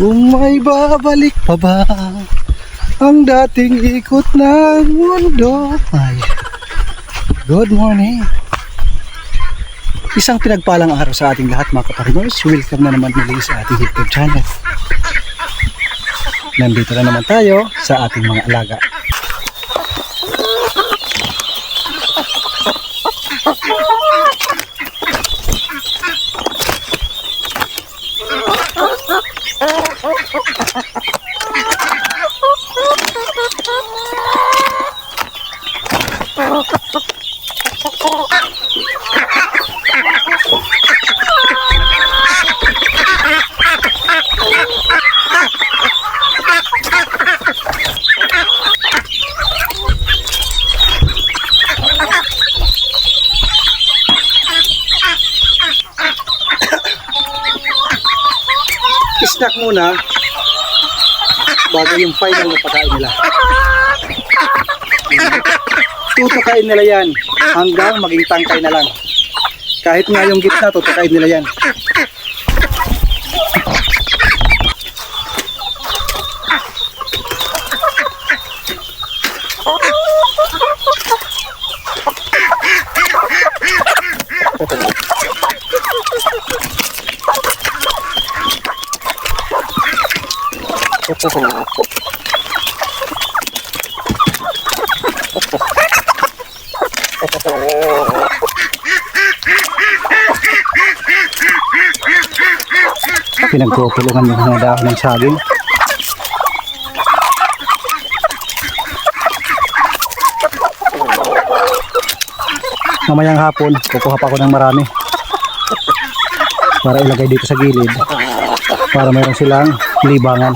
Kung may babalik pa ba ang dating ikot ng mundo. Ay, good morning. Isang pinagpalang araw sa ating lahat mga kaparinors. Welcome na naman muli sa ating YouTube channel. Nandito na naman tayo sa ating mga alaga. Snack muna bago yung final na pagkain nila. Tutukain nila yan hanggang maging tangkay na lang. Kahit nga yung gitna, tutukain nila yan. Pinagtutulungan yung mga dahon ng saging. Mamayang hapon kukuha pa ako ng marami para ilagay dito sa gilid para mayroon silang libangan.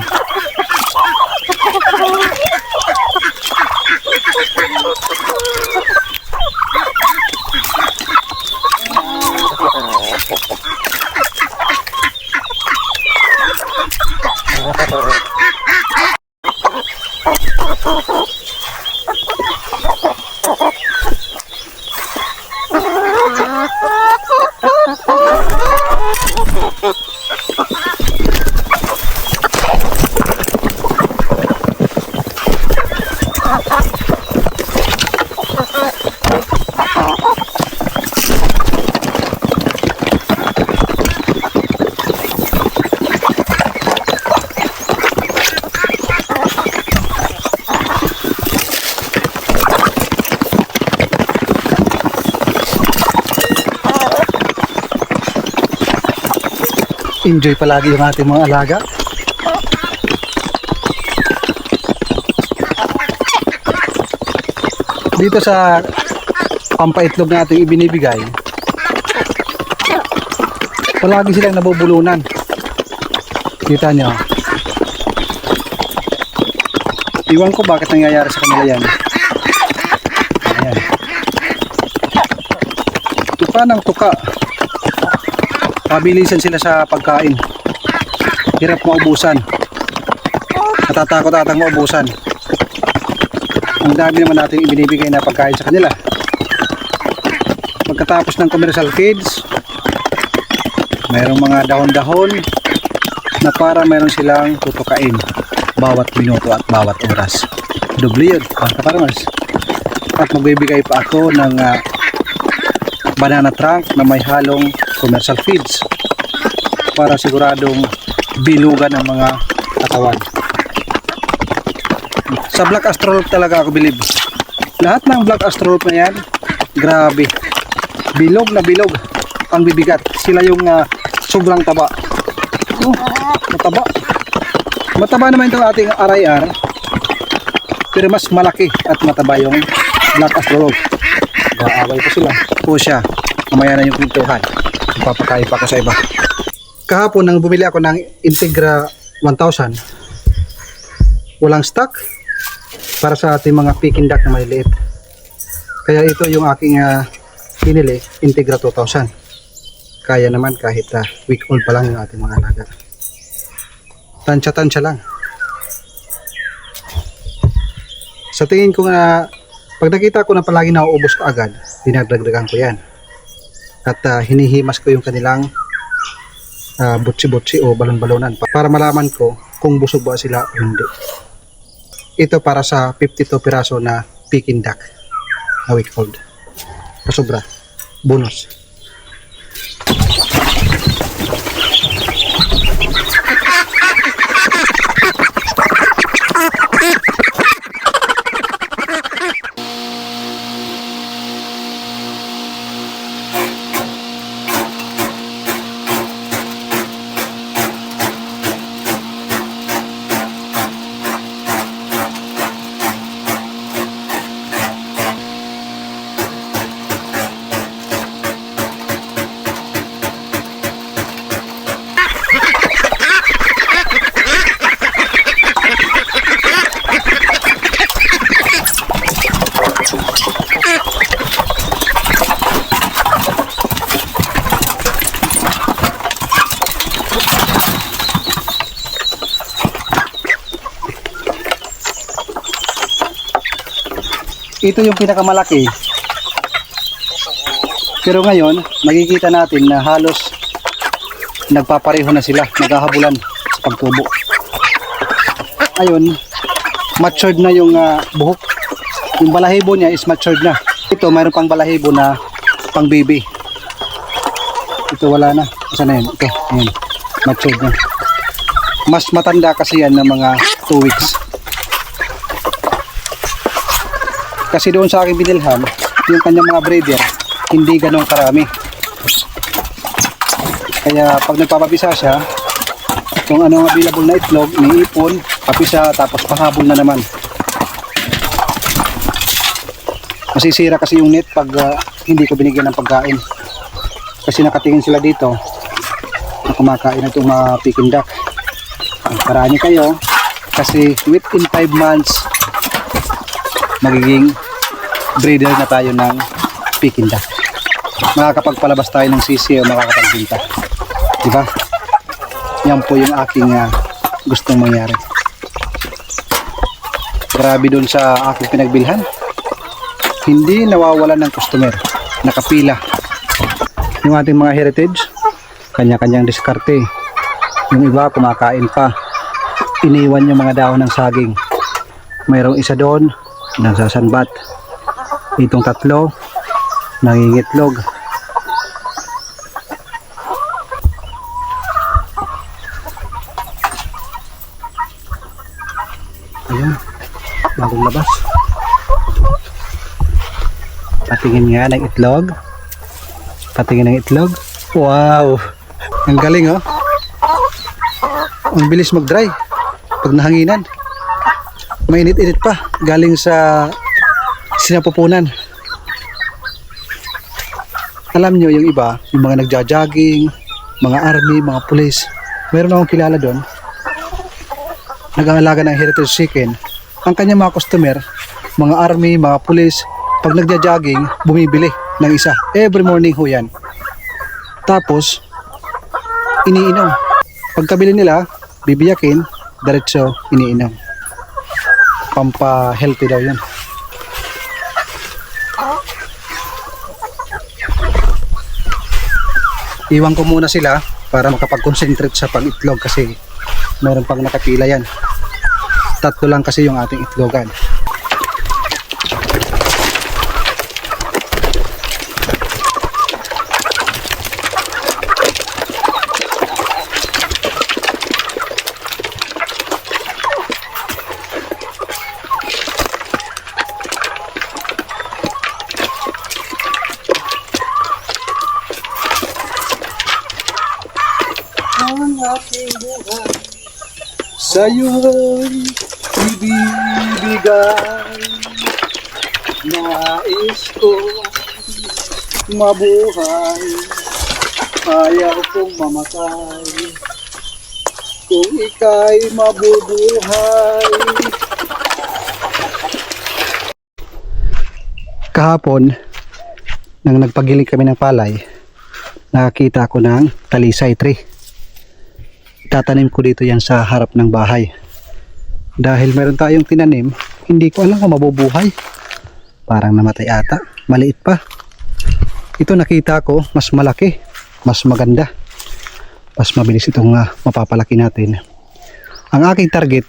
Enjoy palagi yung ating mga alaga. Dito sa pampaitlog na ating ibinibigay, palagi silang nabubulunan. Kita nyo. Iwan ko bakit nangyayari sa kanila yan. Ayan. Tuka ng tuka. Pabilisan sila sa pagkain. Hirap maubusan. Natatakot atang maubusan. Ang dami naman natin ibinibigay na pagkain sa kanila. Pagkatapos ng commercial feeds, mayroong mga dahon-dahon na para mayroon silang tutukain bawat minuto at bawat oras. Doble yun, mga kaparmers. At magbibigay pa ako ng banana trunk na may halong commercial feeds para siguradong bilugan ang mga katawan. Sa black astrolot talaga ako believe. Lahat ng black astrolot na yan, grabe. Bilog na bilog ang bibigat. Sila yung sobrang taba. Oh, mataba. Mataba naman itong ating RIR, pero mas malaki at mataba yung black astrolot. Gaaway pa sila. Po siya. Mamaya na yung pintuhan. Papakain pa ako sa iba. Kahapon nang bumili ako ng Integra 1000, walang stock para sa ating mga Peking duck na maliliit. Kaya ito yung aking pinili, Integra 2000. Kaya naman kahit week old pa lang yung ating mga alaga. Tansya-tansya lang. Sa tingin ko nga, pag nakita ko na palagi nauubos ka agad, dinagdagdagan ko yan. At hinihimas ko yung kanilang butsi-butsi o balon-balonan para malaman ko kung busog ba sila o hindi. Ito para sa 52 piraso na Peking duck na week old. Pasobra. Bonus. Ito yung pinakamalaki. Pero ngayon, makikita natin na halos nagpapareho na sila, naghahabulan sa pagtubo. Ayun, matured na yung buhok. Yung balahibo niya is matured na. Ito, mayroon pang balahibo na pang baby. Ito wala na. Saan na yun? Okay, ayun. Matured na. Mas matanda kasi yan ng mga 2 weeks. Kasi doon sa aking binilhan, yung kanyang mga breeder, hindi ganun karami. Kaya pag nagpapabisa siya, kung ano ang available na itlog, iniipon, papisa, tapos pahabol na naman. Masisira kasi yung net pag hindi ko binigyan ng pagkain. Kasi nakatingin sila dito na kumakain na itong mga Peking duck. Paraan kayo, kasi within 5 months, magiging breeder na tayo ng Peking duck. Makakapagpalabas tayo ng sisi o makakapagbinta. Diba? Yan po yung aking gustong mangyari. Grabe doon sa aking pinagbilhan. Hindi nawawalan ng customer. Nakapila. Yung ating mga heritage, kanya-kanyang diskarte. Yung iba kumakain pa. Iniwan yung mga dahon ng saging. Mayroong isa doon nasasanbat. Itong tatlo nangingitlog. Ayan, bagong labas. Patingin nga ng itlog. Patingin ng itlog. Wow, ang galing oh. Ang bilis mag-dry pag nahanginan. Mainit-init pa galing sa sinapupunan. Alam nyo yung iba, yung mga nagja-jogging, mga army, mga police, meron akong kilala doon, nag-aalaga ng heritage chicken. Ang kanyang mga customer, mga army, mga police, pag nagja-jogging, bumibili ng isa. Every morning ho yan. Tapos, iniinom. Pagkabili nila, bibiyakin, diretso iniinom. Pampa-healthy daw yun. Iwan ko muna sila para makapag-concentrate sa pag-itlog kasi meron pang nakapila yan. 3 lang kasi yung ating itlogan. Ang aking buhay sa'yo'y ibibigay. Nais ko mabuhay, ayaw kong mamatay. Kung ika'y mabubuhay. Kahapon, nang nagpagiling kami ng palay, nakakita ako ng talisay tree. Tatanim ko dito yan sa harap ng bahay. Dahil meron tayong tinanim, hindi ko alam kung mabubuhay. Parang namatay ata, maliit pa. Ito nakita ko, mas malaki, mas maganda. mas mabilis itong mapapalaki natin. Ang aking target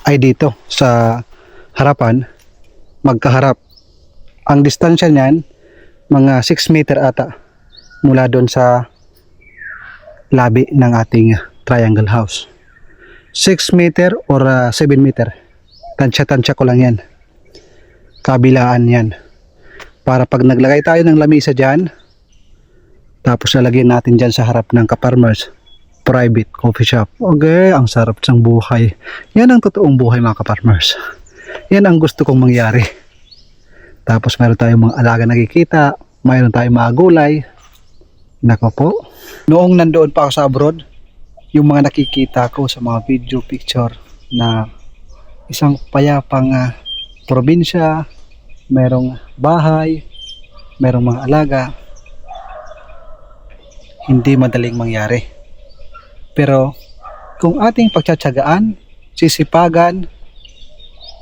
ay dito sa harapan, magkaharap. Ang distansya niyan mga 6 meter ata mula doon sa labi ng ating triangle house. 6 meter or 7 meter. Tansya-tansya ko lang yan. Kabilaan yan. Para pag naglagay tayo ng lamisa dyan, tapos lalagyan natin dyan sa harap ng Ka-Farmers private coffee shop. Okay, ang sarap ng buhay. Yan ang totoong buhay mga Ka-Farmers. Yan ang gusto kong mangyari. Tapos meron tayong mga alaga nakikita, mayroon tayong mga gulay. Nako po. Noong nandoon pa ako sa abroad, yung mga nakikita ko sa mga video picture na isang payapang probinsya, merong bahay, merong mga alaga, hindi madaling mangyari. Pero kung ating pagtsatsagaan, sisipagan,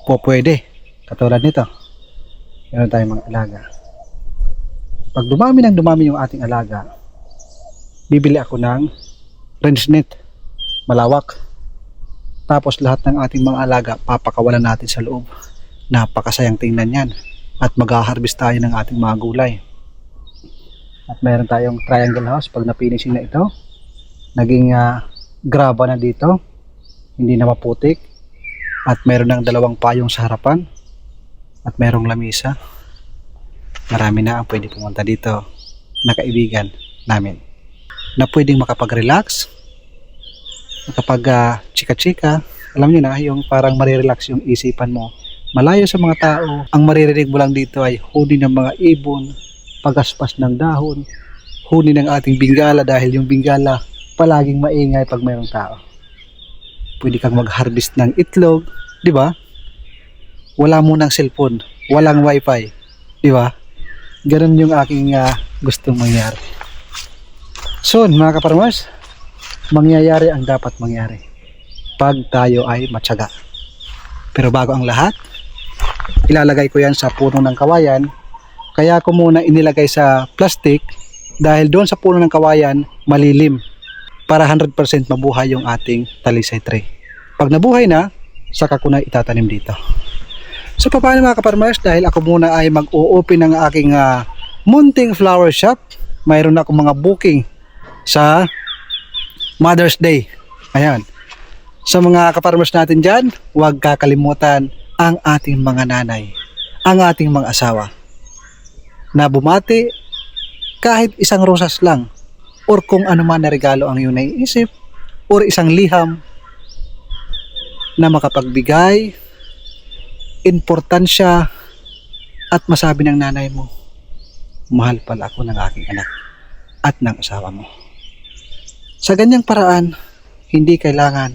po pwede. Katulad nito, meron tayong mga alaga. Pag dumami yung ating alaga, bibili ako ng range net, malawak. Tapos lahat ng ating mga alaga, papakawalan natin sa loob. Napakasayang tingnan yan. At mag-harvest tayo ng ating mga gulay. At meron tayong triangle house. Pag na-finishing na ito, naging graba na dito, hindi na maputik. At meron ng 2 payong sa harapan. At merong lamisa. Marami na ang pwede pumunta dito na kaibigan namin, na pwedeng makapag-relax, makapag-chika-chika. Alam niyo na, yung parang marirelax yung isipan mo. Malayo sa mga tao, ang maririnig mo lang dito ay huni ng mga ibon, pagaspas ng dahon, huni ng ating bingala dahil yung bingala palaging maingay pag mayroong tao. Pwede kang mag-harvest ng itlog, di ba? Wala mo ng cellphone, walang wifi, di ba? Ganun yung aking gustong mangyari. Soon mga Ka-Farmers, mangyayari ang dapat mangyari pag tayo ay matyaga. Pero bago ang lahat, ilalagay ko yan sa puno ng kawayan. Kaya ko muna inilagay sa plastic dahil doon sa puno ng kawayan malilim para 100% mabuhay yung ating talisay tree. Pag nabuhay na, saka ko na itatanim dito. So paano mga Ka-Farmers, dahil ako muna ay mag-o-open ng aking munting flower shop. Mayroon akong mga booking sa Mother's Day. Ayan. Sa mga Ka-Farmers natin dyan, huwag kakalimutan ang ating mga nanay, ang ating mga asawa, na bumati kahit isang rosas lang, or kung ano man na regalo ang iyong naiisip, or isang liham na makapagbigay importansya at masabi ng nanay mo, mahal pala ako ng aking anak at ng asawa mo. Sa ganyang paraan, hindi kailangan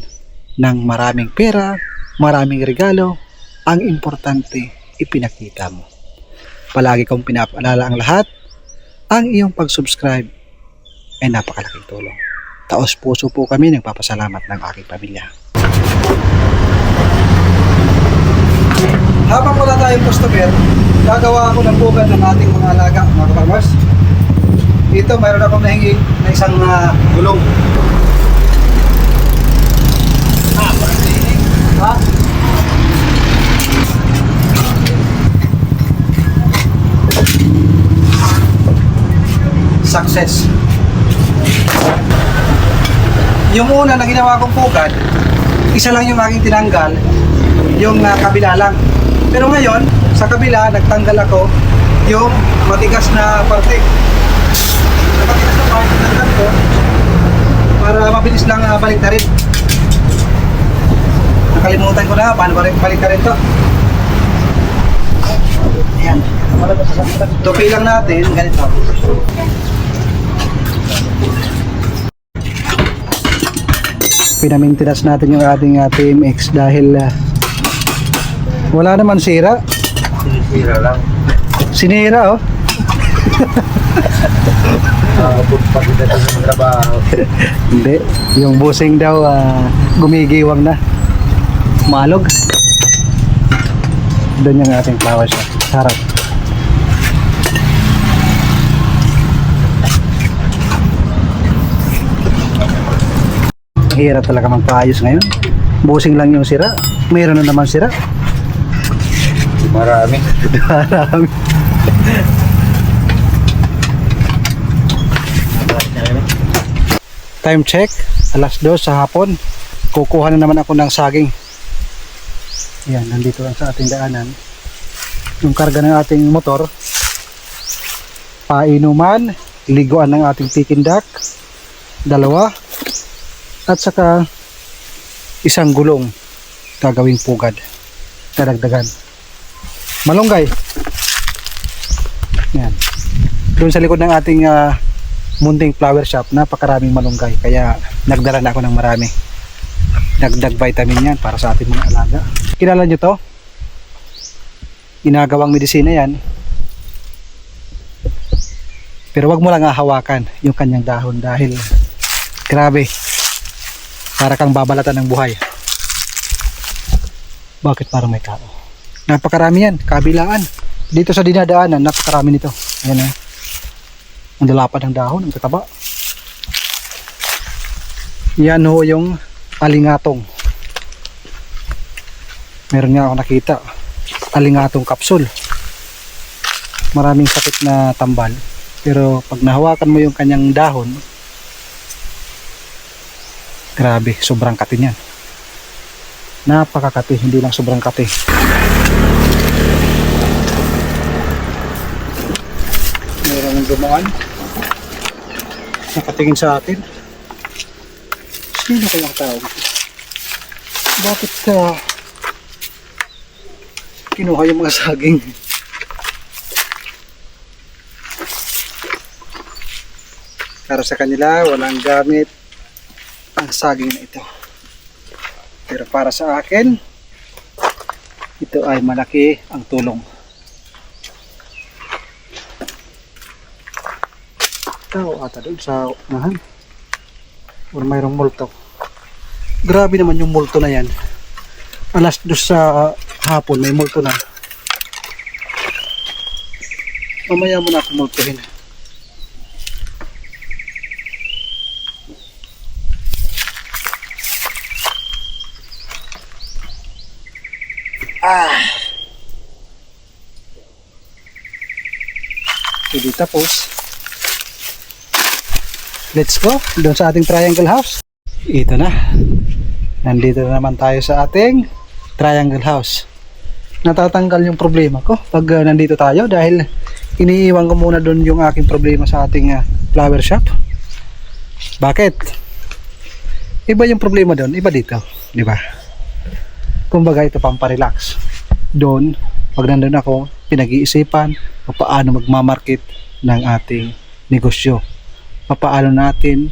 ng maraming pera, maraming regalo. Ang importante, ipinakita mo. Palagi kong pinapaalala ang lahat, ang iyong pag-subscribe ay napakalaking tulong. Taos puso po kami nagpapasalamat ng aking pamilya. Habang wala tayong customer, gagawa ako ng bugad ng ating mga alaga, mga Ka-Farmers. Dito mayroon akong nahingi na isang gulong. Ha? Success. Yung una na ginawa kong bugad, isa lang yung aking tinanggal, yung kabila lang. Pero ngayon, sa kabila, nagtanggal ako yung matigas na parte. Yung matigas na parte, nagtanggal ko para mabilis lang balik na rin. Nakalimutan ko na paano balik na rin to. Ayan. Tupi lang natin, ganito. Pinamintinas natin yung ating TMX dahil wala naman sira. Sinira lang. Sinira, oh. Pag kita sa trabaho. Hindi. Yung busing daw, gumigiwang na. Malog. Doon yung ating flower shop. Sarap. hirap talaga magpaayos ngayon. Busing lang yung sira. Mayroon na naman sira. Marami. Marami. Time check, alas 2 sa hapon. Kukuha na naman ako ng saging. Yan, nandito lang sa ating daanan. Yung karga ng ating motor. Painuman, liguan ng ating tikindak. 2. At saka isang gulong gagawing pugad. Dadagdagan. Malunggay. Yan. Doon sa likod ng ating munting flower shop, napakaraming malunggay. Kaya nagdala na ako ng marami. Dagdag vitamin yan para sa ating mga alaga. Kilala nyo to? Ginagawang medisina yan. Pero wag mo lang hawakan yung kanyang dahon dahil grabe. Para kang babalatan ng buhay. Bakit parang may tao? Napakarami yan, kabilaan. Dito sa dinadaanan, napakarami nito. Ayan eh. Ang lalapad ng dahon, ang tataba. Yan ho yung alingatong. Meron nga ako nakita. Alingatong kapsul. Maraming sakit na tambal. Pero pag nahawakan mo yung kanyang dahon, grabe, sobrang kati niyan. Napakakati, hindi lang sobrang kati. Meron ng dumaan. Nakatingin sa atin. Sino kayang tao? Bakit kinuha yung mga saging? Para sa kanila, walang gamit ang saging na ito. Pero para sa akin, ito ay malaki ang tulong. Tao ata doon sa unahan. Or mayroong multo. Grabe naman yung multo na yan. Alas 2 sa hapon, may multo na. Mamaya mo na ako multuhin. Hindi tapos. Let's go doon sa ating triangle house. Ito na. Nandito na naman tayo sa ating triangle house. Natatanggal yung problema ko pag nandito tayo dahil iniiwan ko muna doon yung aking problema sa ating flower shop. Bakit? Iba yung problema doon, iba dito, di ba? Kumbaga ito pamparelax. Doon, pag nandun ako, pinag-iisipan paano magmamarket ng ating negosyo. Paano natin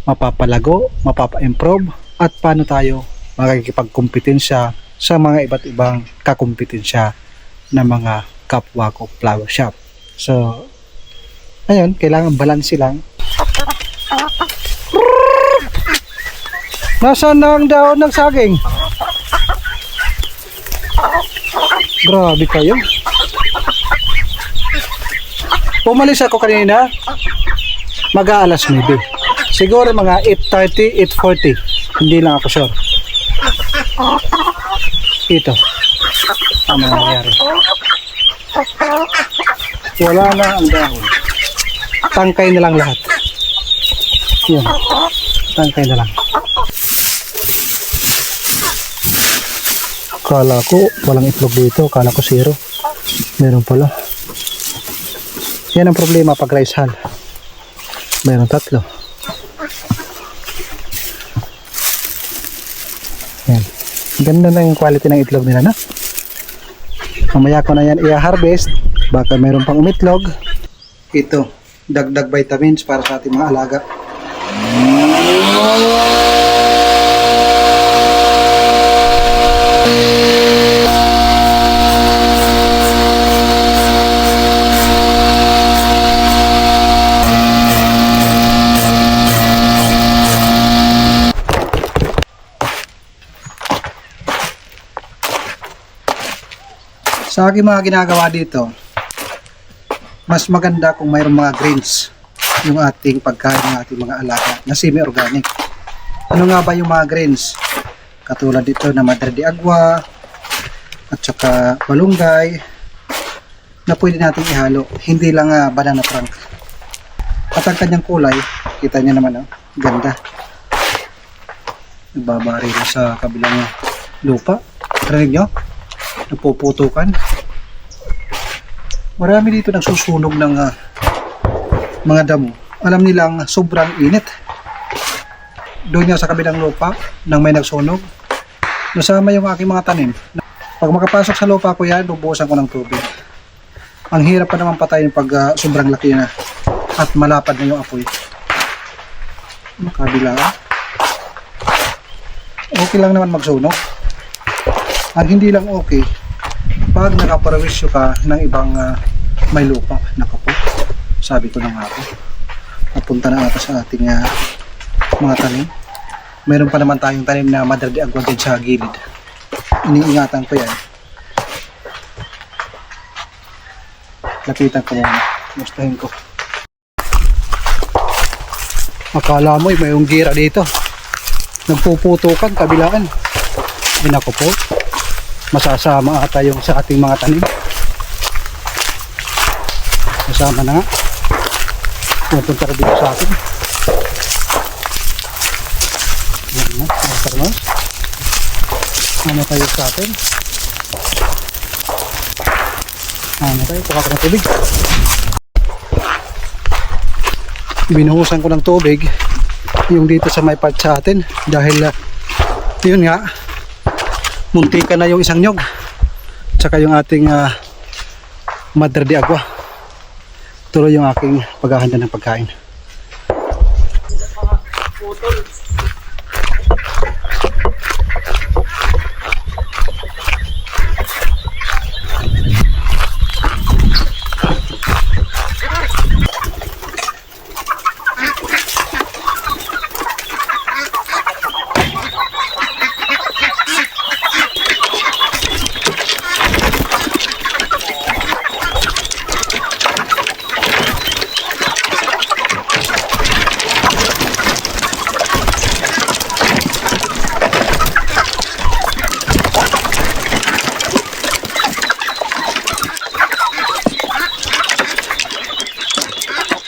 mapapalago, mapapa-improve at paano tayo makikipagkompetensya sa mga iba't ibang kakompetensya ng mga kapwa ko flower shop. So, ayun, kailangan balance lang. Nasaan na ang dahon ng saging? Grabe kayo. Pumalis ako kanina, mag-aalas 9. Siguro mga 8:30, 8:40. Hindi lang ako sure. Ito. Ano nangyayari? Wala na ang dahon. Tangkay na lang lahat. Yun. Tangkay na lang. Kala ko walang itlog dito. Kala ko 0. Meron pala. Yan ang problema pag rice hull. Meron 3. Yan. Ganda na yung quality ng itlog nila, na? Mamaya ko na yan i-harvest. Baka meron pang umitlog. Ito, dagdag vitamins para sa ating mga alaga. Sa aking mga ginagawa dito, mas maganda kung mayroong mga greens yung ating pagkain ng ating mga alaga na semi-organic. Ano nga ba yung mga greens? Katulad dito na Madre de Agua at saka malunggay na pwede natin ihalo. Hindi lang banana trunk. At ang kanyang kulay, kita niyo naman, ganda. Nagbabari na sa kabilang lupa. Rinig nyo? Napuputukan. Marami dito nagsusunog ng mga damo. Alam nilang sobrang init. Doon nga sa kabilang lupa, nang may nagsunog, nasama yung aking mga tanim. Pag makapasok sa lupa ko yan, bubuhusan ko ng tubig. Ang hirap pa naman patayin pag sobrang laki na at malapad na yung apoy. Kabila. Okay lang naman magsunog. Ang hindi lang okay, pag nakaparwisyo ka ng ibang may lupa, nakapo. Sabi ko na nga po. Napunta na ata sa ating mga tanim. Meron pa naman tayong tanim na Madre de Agua din sa gilid. Iniingatan ko yan. Lapitan ko muna. Mustahin ko. Akala mo mayroong gira dito. Nagpuputukan, kabilaan. Ay naku po. Masasama ata yung sa ating mga tanim. Masama na nga. Pupunta ka dito sa atin. Yan na, mga farmers. Ano tayo sa atin? Ano tayo? Kuha ko ng tubig. Binuhusan ko ng tubig yung dito sa may part sa atin dahil yun nga, muntika na yung isang nyog tsaka yung ating Madre de Agua. Tuloy yung aking paghahanda ng pagkain.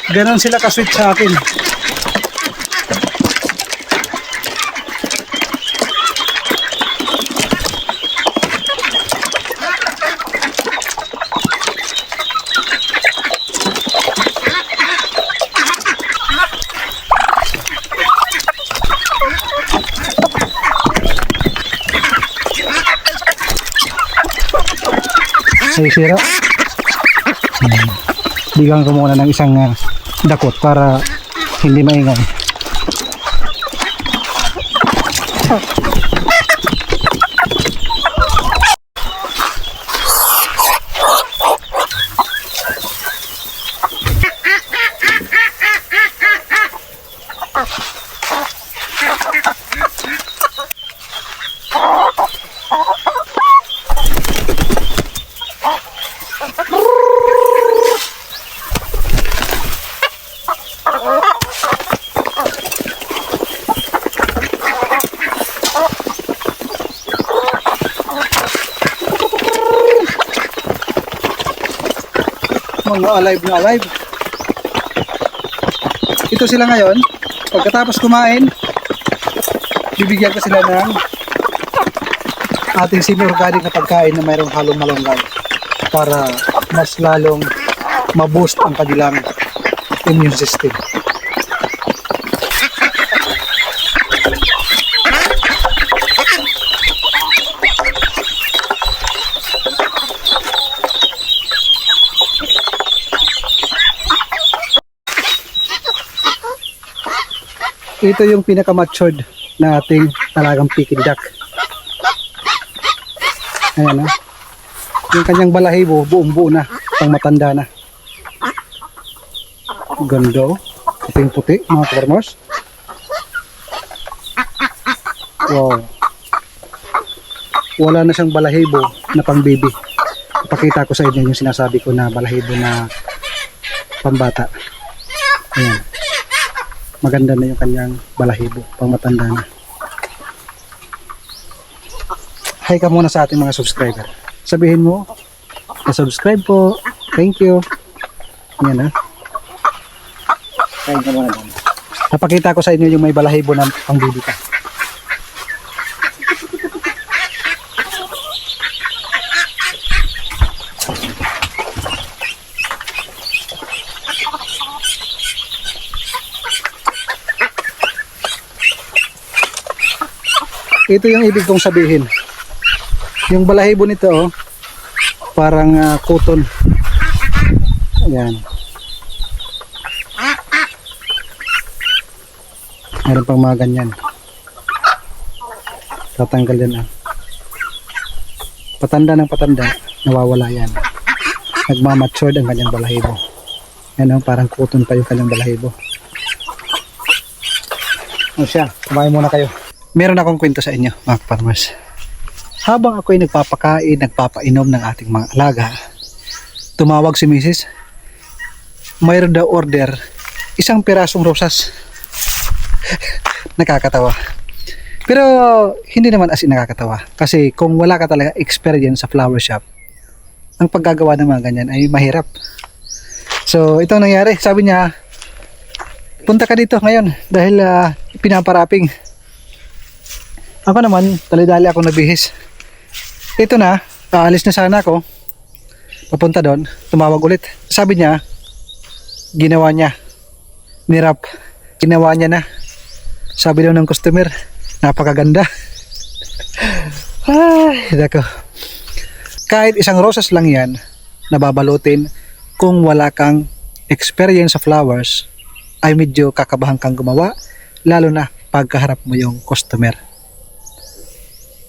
Ganon sila ka-sweet sa akin. Sira. Bigyan ko muna ng isang dakot para hindi maingay. Mga alive na alive. Ito sila ngayon. Pagkatapos kumain, bibigyan ko sila ng ating semi-organic na pagkain na mayroong halong malunggay para mas lalong ma-boost ang kanilang immune system. Ito yung pinaka-matured na ating talagang Peking duck. Ayan na. Yung kanyang balahibo, buong-buo na. Pang matanda na. Ganda oh. Puting-puti mga farmers. Wow. Wala na siyang balahibo na pang baby. Ipakita ko sa inyo yung sinasabi ko na balahibo na pambata. Ayan. Maganda na yung kanyang balahibo, pang matanda na. Hi ka muna sa ating mga subscriber. Sabihin mo, subscribe po. Thank you. Yan ha. Kain ka muna doon. Napakita ko sa inyo yung may balahibo ng pangbibita. Ito yung ibig kong sabihin. Yung balahibo nito, oh, parang cotton. Ayan. Meron pang mga ganyan. Tatanggal yan. Patanda ng patanda, nawawala yan. Nagmamatured ang kanyang balahibo. Yan, oh, parang cotton pa yung kanyang balahibo. O siya, kumain muna kayo. Meron akong kwento sa inyo, mga farmers. Habang ako'y nagpapakain, nagpapainom ng ating mga alaga, tumawag si Mrs. Mayroon daw order, 1 pirasong rosas. Nakakatawa. Pero hindi naman as in nakakatawa. Kasi kung wala ka talaga experience sa flower shop, ang paggagawa ng mga ganyan ay mahirap. So ito ang nangyari. Sabi niya, punta ka dito ngayon dahil pinaparaping. Ako naman, dali-dali ako nabihis. Ito na, aalis na sana ako. Papunta doon, tumawag ulit. Sabi niya, ginawa niya. Nirap. Ginawa niya na. Sabi daw ng customer, napakaganda. Ay, dako. Kahit 1 rosas lang yan, nababalutin, kung wala kang experience sa flowers, ay medyo kakabahan kang gumawa, lalo na pagkaharap mo yung customer.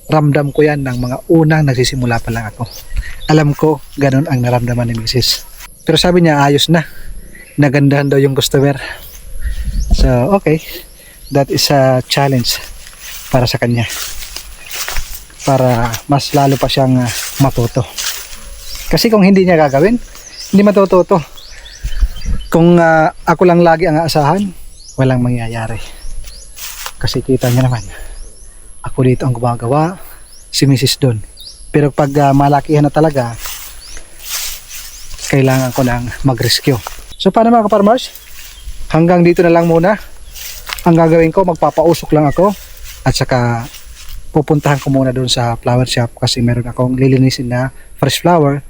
Ramdam ko yan ng mga unang nagsisimula pa lang ako. Alam ko, ganun ang naramdaman ni Mrs. Pero sabi niya, ayos na. Nagandahan daw yung customer. So, okay. That is a challenge para sa kanya. Para mas lalo pa siyang matuto. Kasi kung hindi niya gagawin, hindi matututo. Kung ako lang lagi ang aasahan, walang mangyayari. Kasi kita niya naman, ako dito ang gumagawa, si Mrs. doon. Pero pag malakihan na talaga, kailangan ko nang mag-rescue. So paano mga ka-farmers? Hanggang dito na lang muna. Ang gagawin ko, magpapausok lang ako at saka pupuntahan ko muna doon sa flower shop kasi meron akong lilinisin na fresh flower.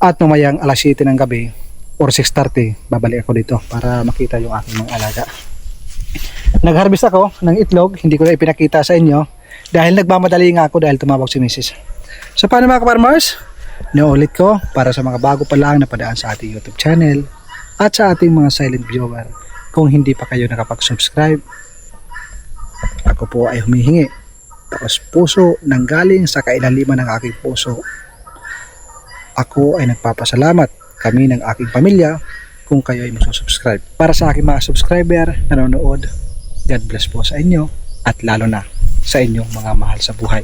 At mamayang alas 7 ng gabi or 6:30, babalik ako dito para makita yung aking mga alaga. Nag-harvest ako ng itlog, hindi ko na ipinakita sa inyo dahil nagmamadali nga ako dahil tumawag si Mrs. So paano mga ka-farmers? Naulit ko para sa mga bago pa lang na padaan sa ating YouTube channel at sa ating mga silent viewer. Kung hindi pa kayo nakapag-subscribe, ako po ay humihingi. Tapos puso nang galing sa kailaliman ng aking puso. Ako ay nagpapasalamat kami ng aking pamilya kung kayo ay magsusubscribe. Para sa aking mga subscriber nanonood, God bless po sa inyo at lalo na sa inyong mga mahal sa buhay.